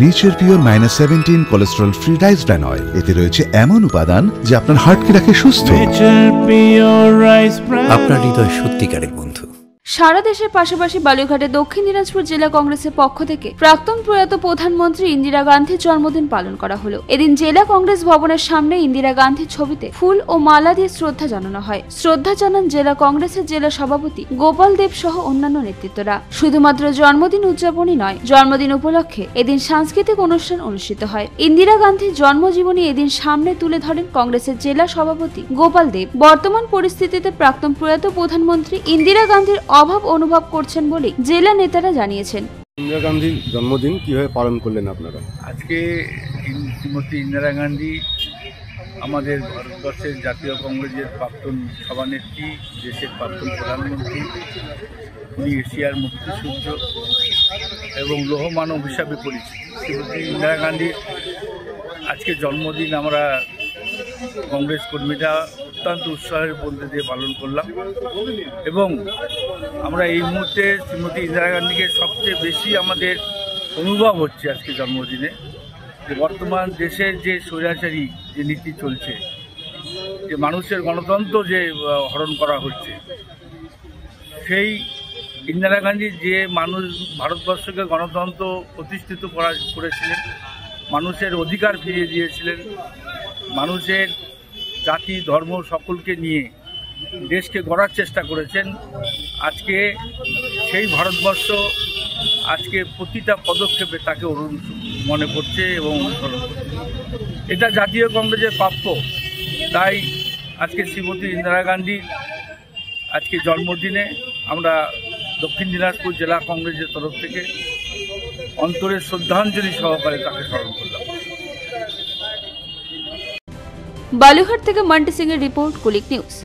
Nature pure -17 cholesterol free rice bran oil. এতে রয়েছে এমন উপাদান যা আপনার হার্টকে রাখে সুস্থ। আপনার হৃদয় সত্যিকারের বন্ধু। সারা দেশের পাশাপাশি বালুরঘাটে দক্ষিণ দিনাজপুর জেলা কংগ্রেসের পক্ষ থেকে প্রাক্তন প্রয়াত প্রধানমন্ত্রী ইন্দিরা গান্ধীর জন্মদিন পালন করা হলো। এদিন জেলা কংগ্রেস ভবনের সামনে ইন্দিরা গান্ধীর ছবিতে ফুল ও মালা দিয়ে শ্রদ্ধা জানানো হয়। শ্রদ্ধা জানান জেলা কংগ্রেসের জেলা সভাপতি গোপাল দেব সহ অন্যান্য নেতৃত্বরা। শুধুমাত্র জন্মদিন উদযাপনই নয়, জন্মদিন উপলক্ষে এদিন সাংস্কৃতিক অনুষ্ঠান অনুষ্ঠিত হয়। ইন্দিরা গান্ধীর জন্মজীবনী এদিন সামনে তুলে ধরেন কংগ্রেসের জেলা সভাপতি গোপাল দেব। বর্তমান পরিস্থিতিতে প্রাক্তন প্রয়াত প্রধানমন্ত্রী ইন্দিরা গান্ধীর অভাব অনুভব করছেন বলে জেলা নেতারা জানিয়েছেন। ইন্দিরা গান্ধীর জন্মদিন কিভাবে পালন করলেন আপনারা? আজকে শ্রীমতী ইন্দিরা গান্ধী আমাদের ভারতবর্ষের জাতীয় কংগ্রেসের প্রাক্তন সভানেত্রী, দেশের প্রাক্তন প্রধানমন্ত্রী, উনি এশিয়ার মুক্তিসূর্য এবং লৌহমানব হিসাবে পরিচিত। শ্রীমতী ইন্দিরা গান্ধীর আজকে জন্মদিন আমরা কংগ্রেস কর্মীরা অত্যন্ত উৎসাহের মধ্যে দিয়ে পালন করলাম এবং আমরা এই মুহূর্তে শ্রীমতী ইন্দিরা গান্ধীকে সবচেয়ে বেশি আমাদের অনুভব হচ্ছে আজকে জন্মদিনে, যে বর্তমান দেশের যে স্বৈরাচারী যে নীতি চলছে, যে মানুষের গণতন্ত্র যে হরণ করা হচ্ছে, সেই ইন্দিরা গান্ধী যে ভারতবর্ষকে গণতন্ত্র প্রতিষ্ঠিত করেছিলেন, মানুষের অধিকার ফিরিয়ে দিয়েছিলেন, মানুষের জাতি ধর্ম সকলকে নিয়ে দেশকে গড়ার চেষ্টা করেছেন। আজকে সেই ভারতবর্ষ আজকে প্রতিটা পদক্ষেপে তাকে মনে করছে এবং অনুসরণ করছে। এটা জাতীয় কংগ্রেসের প্রাপ্য। তাই আজকে শ্রীমতী ইন্দিরা গান্ধীর আজকে জন্মদিনে আমরা দক্ষিণ দিনাজপুর জেলা কংগ্রেসের তরফ থেকে অন্তরের শ্রদ্ধাঞ্জলি সহকারে তাকে স্মরণ করলাম। বালুরঘাট থেকে মান্টি সিং এর রিপোর্ট, কুলিক নিউজ।